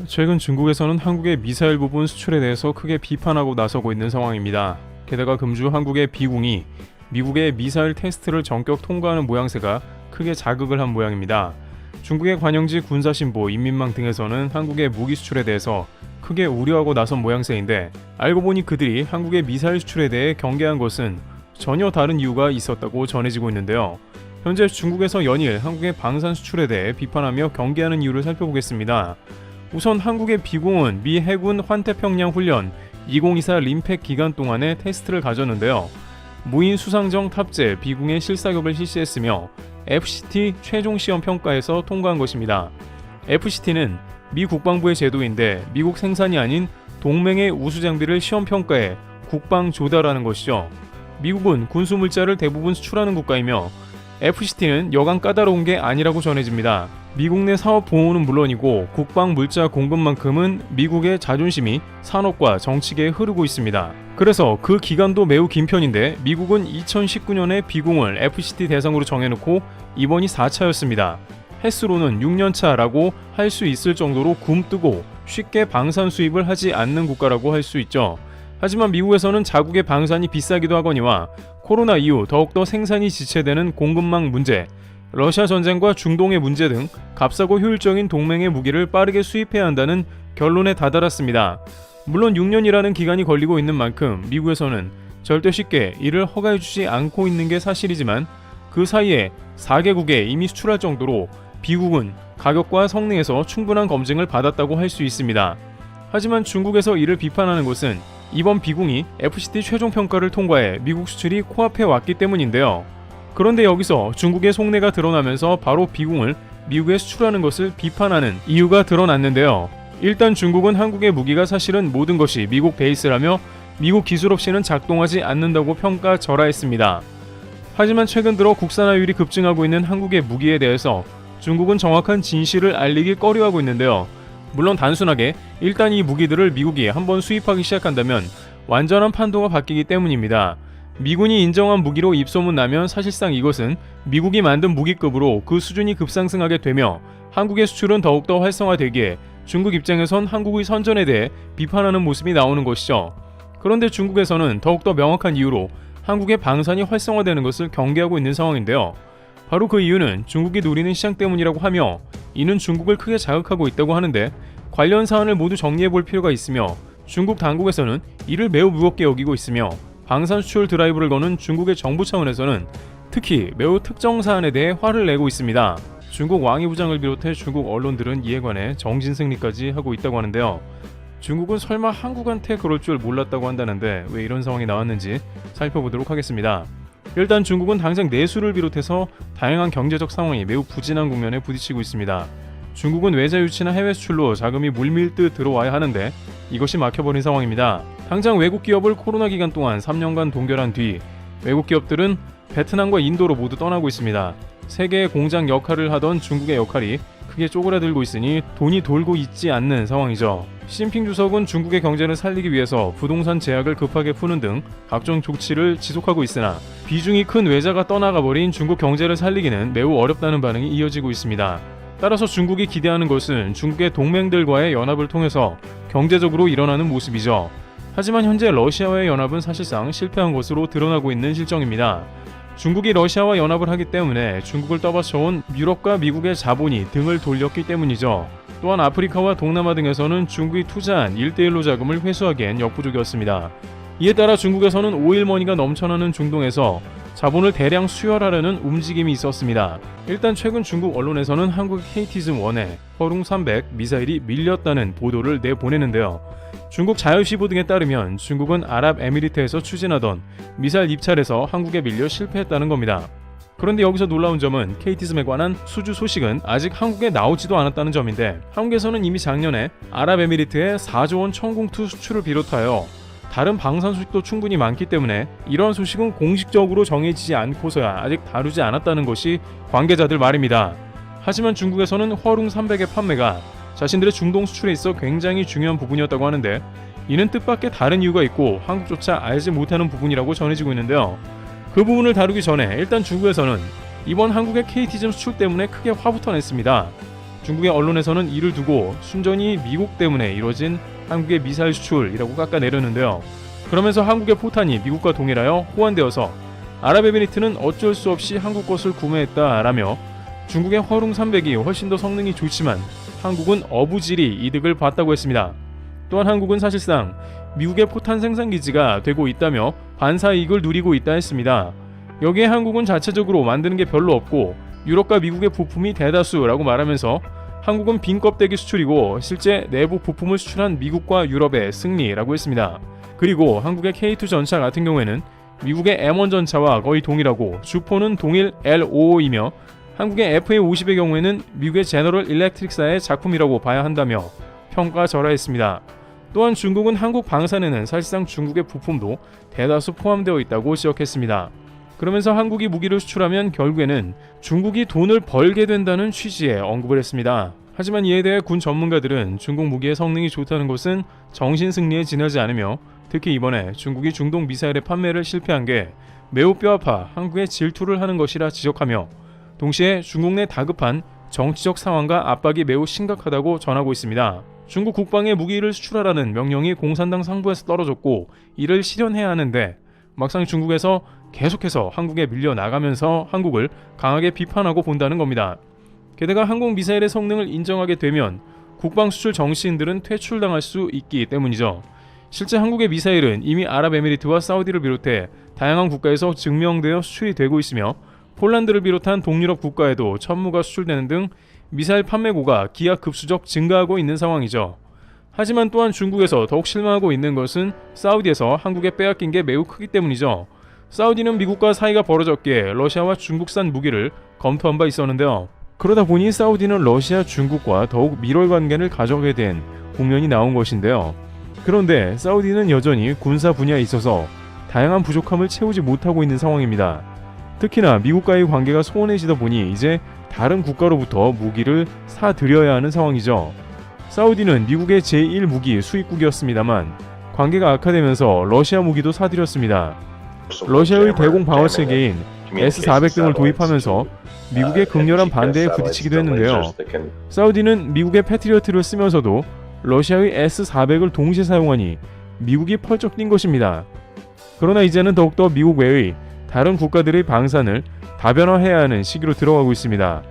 최근 중국에서는 한국의 미사일 부분 수출에 대해서 크게 비판하고 나서고 있는 상황입니다. 게다가 금주 한국의 비공이 미국의 미사일 테스트를 전격 통과하는 모양새가 크게 자극을 한 모양입니다. 중국의 관영지 군사신보, 인민망 등에서는 한국의 무기 수출에 대해서 크게 우려하고 나선 모양새인데, 알고 보니 그들이 한국의 미사일 수출에 대해 경계한 것은 전혀 다른 이유가 있었다고 전해지고 있는데요. 현재 중국에서 연일 한국의 방산 수출에 대해 비판하며 경계하는 이유를 살펴보겠습니다. 우선 한국의 비공은 미 해군 환태평양 훈련 2024 림팩 기간 동안에 테스트를 가졌는데요. 무인 수상정 탑재 비공의 실사격을 실시했으며 FCT 최종 시험 평가에서 통과한 것입니다. FCT는 미 국방부의 제도인데 미국 생산이 아닌 동맹의 우수 장비를 시험 평가해 국방 조달하는 것이죠. 미국은 군수 물자를 대부분 수출하는 국가이며 FCT는 여간 까다로운 게 아니라고 전해집니다. 미국 내 사업 보호는 물론이고 국방 물자 공급만큼은 미국의 자존심이 산업과 정치계에 흐르고 있습니다. 그래서 그 기간도 매우 긴 편인데 미국은 2019년에 비공을 FCT 대상으로 정해놓고 이번이 4차였습니다. 횟수로는 6년차라고 할 수 있을 정도로 굼뜨고 쉽게 방산 수입을 하지 않는 국가라고 할 수 있죠. 하지만 미국에서는 자국의 방산이 비싸기도 하거니와 코로나 이후 더욱더 생산이 지체되는 공급망 문제, 러시아 전쟁과 중동의 문제 등 값싸고 효율적인 동맹의 무기를 빠르게 수입해야 한다는 결론에 다다랐습니다. 물론 6년이라는 기간이 걸리고 있는 만큼 미국에서는 절대 쉽게 이를 허가해주지 않고 있는 게 사실이지만 그 사이에 4개국에 이미 수출할 정도로 비국은 가격과 성능에서 충분한 검증을 받았다고 할 수 있습니다. 하지만 중국에서 이를 비판하는 것은 이번 비공이 FCT 최종 평가를 통과해 미국 수출이 코앞에 왔기 때문인데요. 그런데 여기서 중국의 속내가 드러나면서 바로 비공을 미국에 수출하는 것을 비판하는 이유가 드러났는데요. 일단 중국은 한국의 무기가 사실은 모든 것이 미국 베이스라며 미국 기술 없이는 작동하지 않는다고 평가절하했습니다. 하지만 최근 들어 국산화율이 급증하고 있는 한국의 무기에 대해서 중국은 정확한 진실을 알리기 꺼려하고 있는데요. 물론 단순하게 일단 이 무기들을 미국이 한번 수입하기 시작한다면 완전한 판도가 바뀌기 때문입니다. 미군이 인정한 무기로 입소문 나면 사실상 이것은 미국이 만든 무기급으로 그 수준이 급상승하게 되며 한국의 수출은 더욱더 활성화되기에 중국 입장에선 한국의 선전에 대해 비판하는 모습이 나오는 것이죠. 그런데 중국에서는 더욱더 명확한 이유로 한국의 방산이 활성화되는 것을 경계하고 있는 상황인데요. 바로 그 이유는 중국이 노리는 시장 때문이라고 하며 이는 중국을 크게 자극하고 있다고 하는데, 관련 사안을 모두 정리해 볼 필요가 있으며 중국 당국에서는 이를 매우 무겁게 여기고 있으며 방산 수출 드라이브를 거는 중국의 정부 차원에서는 특히 매우 특정 사안에 대해 화를 내고 있습니다. 중국 왕위부장을 비롯해 중국 언론들은 이에 관해 정진승리까지 하고 있다고 하는데요. 중국은 설마 한국한테 그럴 줄 몰랐다고 한다는데 왜 이런 상황이 나왔는지 살펴보도록 하겠습니다. 일단 중국은 당장 내수를 비롯해서 다양한 경제적 상황이 매우 부진한 국면에 부딪히고 있습니다. 중국은 외자 유치나 해외 수출로 자금이 물밀듯 들어와야 하는데 이것이 막혀버린 상황입니다. 당장 외국 기업을 코로나 기간 동안 3년간 동결한 뒤 외국 기업들은 베트남과 인도로 모두 떠나고 있습니다. 세계의 공장 역할을 하던 중국의 역할이 크게 쪼그라들고 있으니 돈이 돌고 있지 않는 상황이죠. 시진핑 주석은 중국의 경제를 살리기 위해서 부동산 제약을 급하게 푸는 등 각종 조치를 지속하고 있으나 비중이 큰 외자가 떠나가버린 중국 경제를 살리기는 매우 어렵다는 반응이 이어지고 있습니다. 따라서 중국이 기대하는 것은 중국의 동맹들과의 연합을 통해서 경제적으로 일어나는 모습이죠. 하지만 현재 러시아와의 연합은 사실상 실패한 것으로 드러나고 있는 실정입니다. 중국이 러시아와 연합을 하기 때문에 중국을 떠받쳐온 유럽과 미국의 자본이 등을 돌렸기 때문이죠. 또한 아프리카와 동남아 등에서는 중국이 투자한 1대1로 자금을 회수하기엔 역부족이었습니다. 이에 따라 중국에서는 오일머니가 넘쳐나는 중동에서 자본을 대량 수혈하려는 움직임이 있었습니다. 일단 최근 중국 언론에서는 한국 KT즘-1에 허룽 300 미사일이 밀렸다는 보도를 내보내는데요. 중국 자유시보 등에 따르면 중국은 아랍에미리트에서 추진하던 미사일 입찰에서 한국에 밀려 실패했다는 겁니다. 그런데 여기서 놀라운 점은 KT즘에 관한 수주 소식은 아직 한국에 나오지도 않았다는 점인데, 한국에서는 이미 작년에 아랍에미리트의 4조 원 천궁2 수출을 비롯하여 다른 방산 소식도 충분히 많기 때문에 이러한 소식은 공식적으로 정해지지 않고서야 아직 다루지 않았다는 것이 관계자들 말입니다. 하지만 중국에서는 허룽 300의 판매가 자신들의 중동 수출에 있어 굉장히 중요한 부분이었다고 하는데, 이는 뜻밖의 다른 이유가 있고 한국조차 알지 못하는 부분이라고 전해지고 있는데요. 그 부분을 다루기 전에 일단 중국에서는 이번 한국의 KT즘 수출 때문에 크게 화부터 냈습니다. 중국의 언론에서는 이를 두고 순전히 미국 때문에 이뤄진 한국의 미사일 수출이라고 깎아내렸는데요. 그러면서 한국의 포탄이 미국과 동일하여 호환되어서 아랍에미리트는 어쩔 수 없이 한국 것을 구매했다라며 중국의 허룽 300이 훨씬 더 성능이 좋지만 한국은 어부질이 이득을 봤다고 했습니다. 또한 한국은 사실상 미국의 포탄 생산기지가 되고 있다며 반사이익을 누리고 있다 했습니다. 여기에 한국은 자체적으로 만드는 게 별로 없고 유럽과 미국의 부품이 대다수라고 말하면서 한국은 빈 껍데기 수출이고 실제 내부 부품을 수출한 미국과 유럽의 승리라고 했습니다. 그리고 한국의 K2 전차 같은 경우에는 미국의 M1 전차와 거의 동일하고 주포는 동일 L55이며 한국의 FA50의 경우에는 미국의 제너럴 일렉트릭사의 작품이라고 봐야 한다며 평가절하했습니다. 또한 중국은 한국 방산에는 사실상 중국의 부품도 대다수 포함되어 있다고 지적했습니다. 그러면서 한국이 무기를 수출하면 결국에는 중국이 돈을 벌게 된다는 취지의 언급을 했습니다. 하지만 이에 대해 군 전문가들은 중국 무기의 성능이 좋다는 것은 정신승리에 지나지 않으며 특히 이번에 중국이 중동 미사일의 판매를 실패한 게 매우 뼈아파 한국에 질투를 하는 것이라 지적하며 동시에 중국 내 다급한 정치적 상황과 압박이 매우 심각하다고 전하고 있습니다. 중국 국방에 무기를 수출하라는 명령이 공산당 상부에서 떨어졌고 이를 실현해야 하는데 막상 중국에서 계속해서 한국에 밀려나가면서 한국을 강하게 비판하고 본다는 겁니다. 게다가 항공미사일의 성능을 인정하게 되면 국방 수출 정치인들은 퇴출당할 수 있기 때문이죠. 실제 한국의 미사일은 이미 아랍에미리트와 사우디를 비롯해 다양한 국가에서 증명되어 수출이 되고 있으며 폴란드를 비롯한 동유럽 국가에도 천무가 수출되는 등 미사일 판매고가 기하급수적 증가하고 있는 상황이죠. 하지만 또한 중국에서 더욱 실망하고 있는 것은 사우디에서 한국에 빼앗긴 게 매우 크기 때문이죠. 사우디는 미국과 사이가 벌어졌기에 러시아와 중국산 무기를 검토한 바 있었는데요. 그러다 보니 사우디는 러시아, 중국과 더욱 밀월 관계를 가져가게 된 국면이 나온 것인데요. 그런데 사우디는 여전히 군사 분야에 있어서 다양한 부족함을 채우지 못하고 있는 상황입니다. 특히나 미국과의 관계가 소원해지다 보니 이제 다른 국가로부터 무기를 사들여야 하는 상황이죠. 사우디는 미국의 제1무기 수입국이었습니다만 관계가 악화되면서 러시아 무기도 사들였습니다. 러시아의 대공 방어 체계인 S-400 등을 도입하면서 미국의 극렬한 반대에 부딪히기도 했는데요. 사우디는 미국의 패트리어트를 쓰면서도 러시아의 S-400을 동시에 사용하니 미국이 펄쩍 뛴 것입니다. 그러나 이제는 더욱더 미국 외의 다른 국가들의 방산을 다변화해야 하는 시기로 들어가고 있습니다.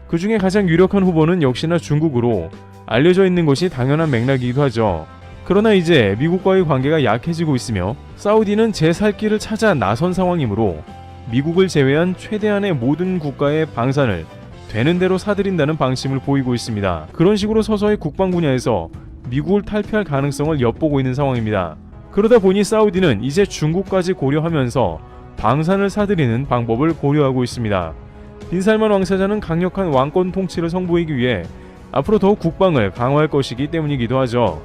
그 중에 가장 유력한 후보는 역시나 중국으로 알려져 있는 것이 당연한 맥락이기도 하죠. 그러나 이제 미국과의 관계가 약해지고 있으며 사우디는 제4 길을 찾아 나선 상황이므로 미국을 제외한 최대한의 모든 국가의 방산을 되는 대로 사들인다는 방침을 보이고 있습니다. 그런 식으로 서서히 국방 분야에서 미국을 탈피할 가능성을 엿보고 있는 상황입니다. 그러다 보니 사우디는 이제 중국까지 고려하면서 방산을 사들이는 방법을 고려하고 있습니다. 빈살만 왕세자는 강력한 왕권 통치를 선보이기 위해 앞으로 더욱 국방을 강화할 것이기 때문이기도 하죠.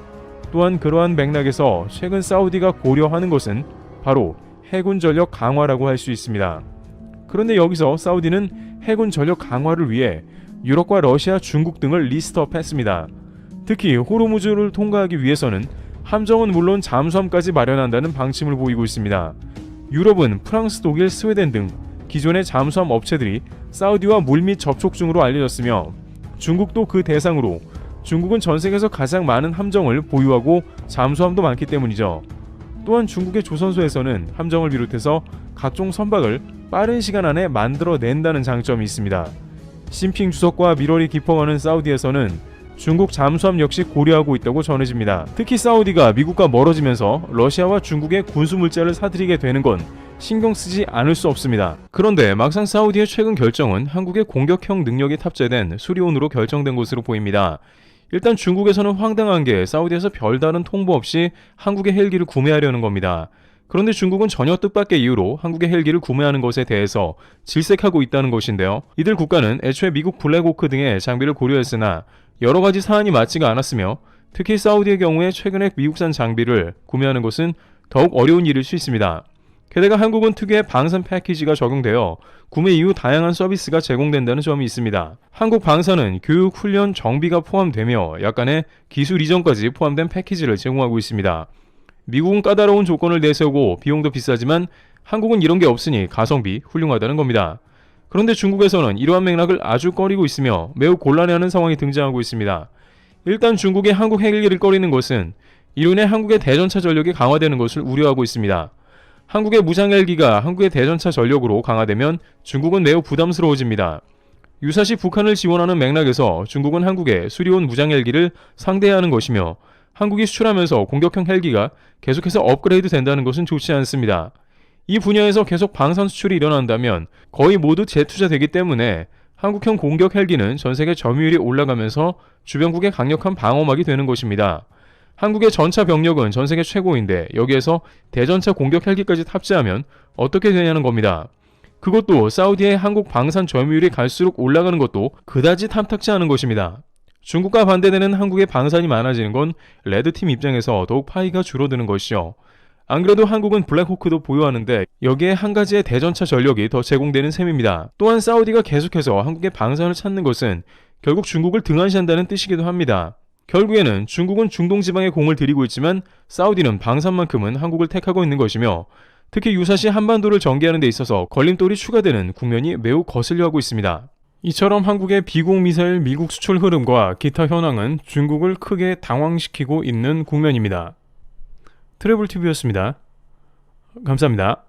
또한 그러한 맥락에서 최근 사우디가 고려하는 것은 바로 해군 전력 강화라고 할 수 있습니다. 그런데 여기서 사우디는 해군 전력 강화를 위해 유럽과 러시아, 중국 등을 리스트업했습니다. 특히 호르무즈를 통과하기 위해서는 함정은 물론 잠수함까지 마련한다는 방침을 보이고 있습니다. 유럽은 프랑스, 독일, 스웨덴 등 기존의 잠수함 업체들이 사우디와 물밑 접촉 중으로 알려졌으며 중국도 그 대상으로 중국은 전 세계에서 가장 많은 함정을 보유하고 잠수함도 많기 때문이죠. 또한 중국의 조선소에서는 함정을 비롯해서 각종 선박을 빠른 시간 안에 만들어낸다는 장점이 있습니다. 심핑 주석과 밀월이 깊어가는 사우디에서는 중국 잠수함 역시 고려하고 있다고 전해집니다. 특히 사우디가 미국과 멀어지면서 러시아와 중국의 군수 물자를 사들이게 되는 건 신경 쓰지 않을 수 없습니다. 그런데 막상 사우디의 최근 결정은 한국의 공격형 능력이 탑재된 수리온으로 결정된 것으로 보입니다. 일단 중국에서는 황당한 게 사우디에서 별다른 통보 없이 한국의 헬기를 구매하려는 겁니다. 그런데 중국은 전혀 뜻밖의 이유로 한국의 헬기를 구매하는 것에 대해서 질색하고 있다는 것인데요. 이들 국가는 애초에 미국 블랙호크 등의 장비를 고려했으나 여러 가지 사안이 맞지가 않았으며 특히 사우디의 경우에 최근에 미국산 장비를 구매하는 것은 더욱 어려운 일일 수 있습니다. 게다가 한국은 특유의 방산 패키지가 적용되어 구매 이후 다양한 서비스가 제공된다는 점이 있습니다. 한국 방산은 교육, 훈련, 정비가 포함되며 약간의 기술 이전까지 포함된 패키지를 제공하고 있습니다. 미국은 까다로운 조건을 내세우고 비용도 비싸지만 한국은 이런 게 없으니 가성비 훌륭하다는 겁니다. 그런데 중국에서는 이러한 맥락을 아주 꺼리고 있으며 매우 곤란해하는 상황이 등장하고 있습니다. 일단 중국이 한국 헬기를 꺼리는 것은 이로 인해 한국의 대전차 전력이 강화되는 것을 우려하고 있습니다. 한국의 무장 헬기가 한국의 대전차 전력으로 강화되면 중국은 매우 부담스러워집니다. 유사시 북한을 지원하는 맥락에서 중국은 한국의 수리온 무장 헬기를 상대해야 하는 것이며 한국이 수출하면서 공격형 헬기가 계속해서 업그레이드 된다는 것은 좋지 않습니다. 이 분야에서 계속 방산 수출이 일어난다면 거의 모두 재투자되기 때문에 한국형 공격 헬기는 전세계 점유율이 올라가면서 주변국의 강력한 방어막이 되는 것입니다. 한국의 전차 병력은 전세계 최고인데 여기에서 대전차 공격 헬기까지 탑재하면 어떻게 되냐는 겁니다. 그것도 사우디의 한국 방산 점유율이 갈수록 올라가는 것도 그다지 탐탁지 않은 것입니다. 중국과 반대되는 한국의 방산이 많아지는 건 레드팀 입장에서 더욱 파이가 줄어드는 것이죠. 안 그래도 한국은 블랙호크도 보유하는데 여기에 한 가지의 대전차 전력이 더 제공되는 셈입니다. 또한 사우디가 계속해서 한국의 방산을 찾는 것은 결국 중국을 등한시한다는 뜻이기도 합니다. 결국에는 중국은 중동 지방에 공을 들이고 있지만 사우디는 방산만큼은 한국을 택하고 있는 것이며 특히 유사시 한반도를 전개하는 데 있어서 걸림돌이 추가되는 국면이 매우 거슬려하고 있습니다. 이처럼 한국의 비공 미사일 미국 수출 흐름과 기타 현황은 중국을 크게 당황시키고 있는 국면입니다. 트래블TV였습니다. 감사합니다.